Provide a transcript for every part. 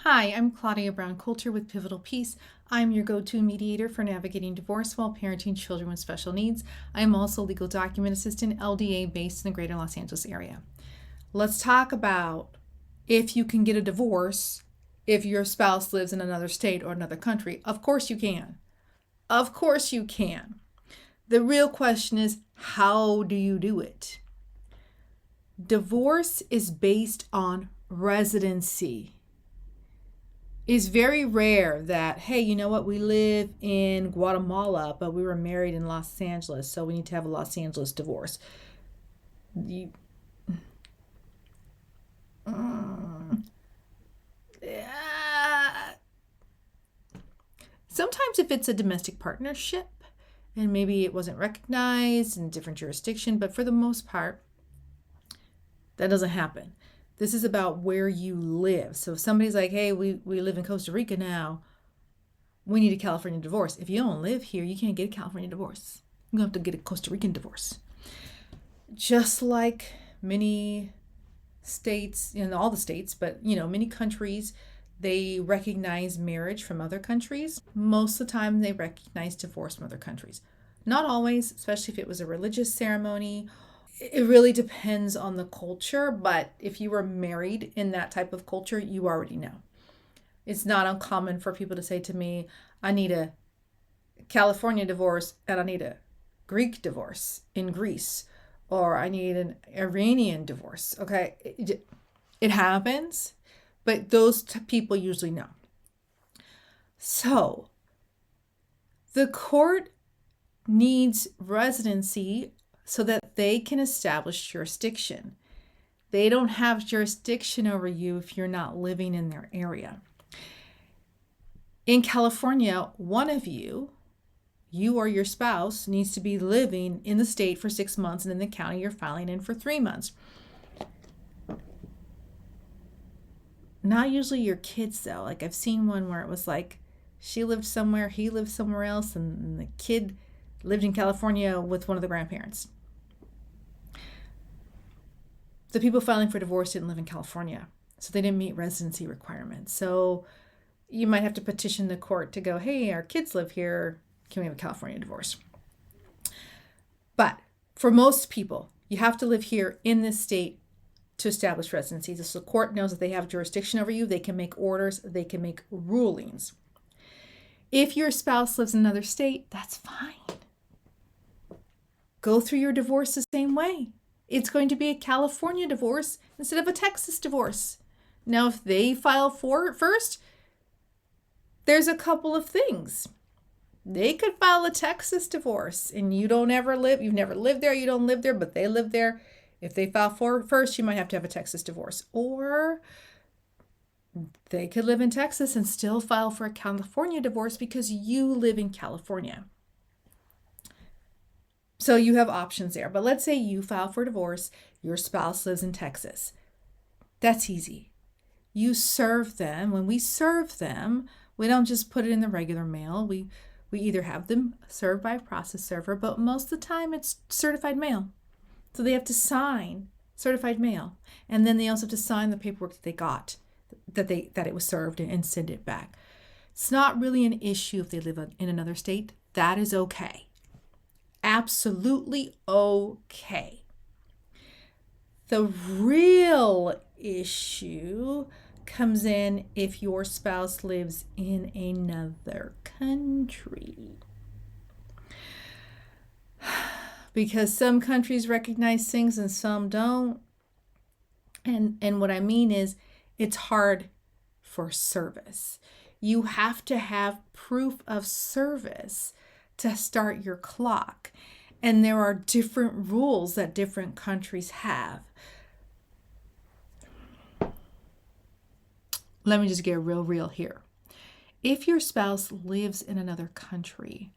Hi, I'm Claudia Brown Coulter with Pivotal Peace. I'm your go to mediator for navigating divorce while parenting children with special needs. I am also legal document assistant, LDA, based in the greater Los Angeles area. Let's talk about if you can get a divorce if your spouse lives in another state or another country. Of course you can. Of course you can. The real question is, how do you do it? Divorce is based on residency. It's very rare that, hey, you know what, we live in Guatemala, but we were married in Los Angeles, so we need to have a Los Angeles divorce. You, Sometimes if it's a domestic partnership and maybe it wasn't recognized in a different jurisdiction, but for the most part, that doesn't happen. This is about where you live. So if somebody's like, hey, we live in Costa Rica now, we need a California divorce. If you don't live here, you can't get a California divorce. You're going to have to get a Costa Rican divorce. Just like many states, all the states, but many countries, they recognize marriage from other countries. Most of the time they recognize divorce from other countries. Not always, especially if it was a religious ceremony. It really depends on the culture, but if you were married in that type of culture, you already know. It's not uncommon for people to say to me, I need a California divorce and I need a Greek divorce in Greece, or I need an Iranian divorce. Okay, it happens, but those people usually know. So the court needs residency so that they can establish jurisdiction. They don't have jurisdiction over you if you're not living in their area. In California, one of you or your spouse, needs to be living in the state for 6 months, and in the county you're filing in for 3 months. Not usually your kids, though. Like I've seen one where it was like she lived somewhere, he lived somewhere else, and the kid lived in California with one of the grandparents. The people filing for divorce didn't live in California, so they didn't meet residency requirements. So you might have to petition the court to go, hey, our kids live here. Can we have a California divorce? But for most people, you have to live here in this state to establish residency. So the court knows that they have jurisdiction over you. They can make orders. They can make rulings. If your spouse lives in another state, that's fine. Go through your divorce the same way. It's going to be a California divorce instead of a Texas divorce. Now, if they file for it first, there's a couple of things. They could file a Texas divorce and you've never lived there, you don't live there, but they live there. If they file for it first, you might have to have a Texas divorce. Or they could live in Texas and still file for a California divorce because you live in California. So you have options there. But let's say you file for divorce, your spouse lives in Texas. That's easy. You serve them. When we serve them, we don't just put it in the regular mail. We either have them served by a process server, but most of the time it's certified mail. So they have to sign certified mail. And then they also have to sign the paperwork that they got, that it was served, and send it back. It's not really an issue if they live in another state. That is okay. Absolutely okay. The real issue comes in if your spouse lives in another country. Because some countries recognize things and some don't. And what I mean is, it's hard for service. You have to have proof of service to start your clock. And there are different rules that different countries have. Let me just get real here. If your spouse lives in another country,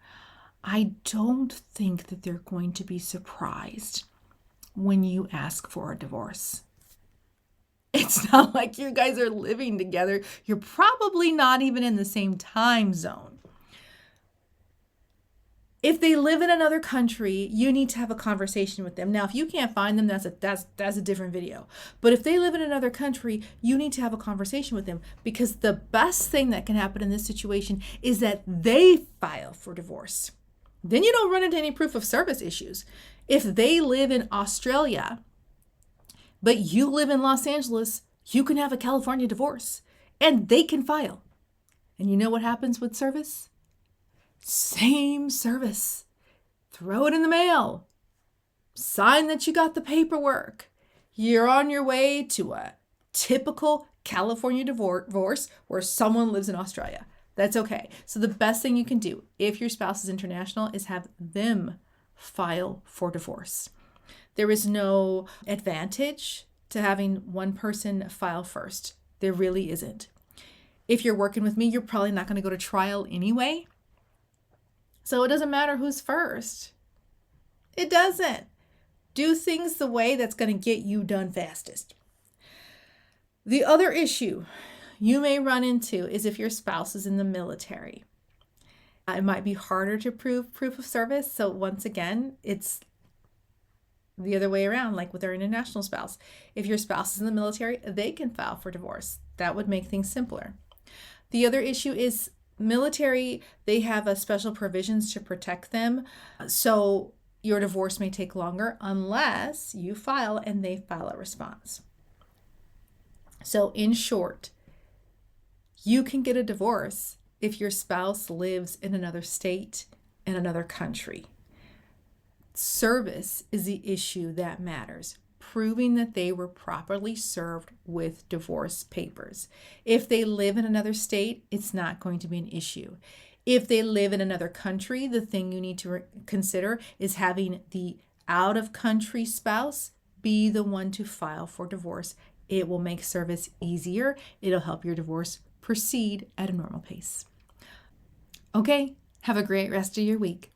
I don't think that they're going to be surprised when you ask for a divorce. It's not like you guys are living together. You're probably not even in the same time zone. If they live in another country, you need to have a conversation with them. Now, if you can't find them, that's a different video. But if they live in another country, you need to have a conversation with them, because the best thing that can happen in this situation is that they file for divorce. Then you don't run into any proof of service issues. If they live in Australia, but you live in Los Angeles, you can have a California divorce and they can file. And you know what happens with service? Same service. Throw it in the mail. Sign that you got the paperwork. You're on your way to a typical California divorce where someone lives in Australia. That's okay. So the best thing you can do if your spouse is international is have them file for divorce. There is no advantage to having one person file first. There really isn't. If you're working with me, you're probably not going to go to trial anyway. So it doesn't matter who's first. It doesn't. Do things the way that's going to get you done fastest. The other issue you may run into is if your spouse is in the military. It might be harder to prove proof of service. So once again, it's the other way around, like with our international spouse. If your spouse is in the military, they can file for divorce. That would make things simpler. The other issue is military, they have a special provisions to protect them. So your divorce may take longer unless you file and they file a response. So in short, you can get a divorce if your spouse lives in another state, in another country. Service is the issue that matters. Proving that they were properly served with divorce papers. If they live in another state, it's not going to be an issue. If they live in another country, the thing you need to consider is having the out-of-country spouse be the one to file for divorce. It will make service easier. It'll help your divorce proceed at a normal pace. Okay, have a great rest of your week.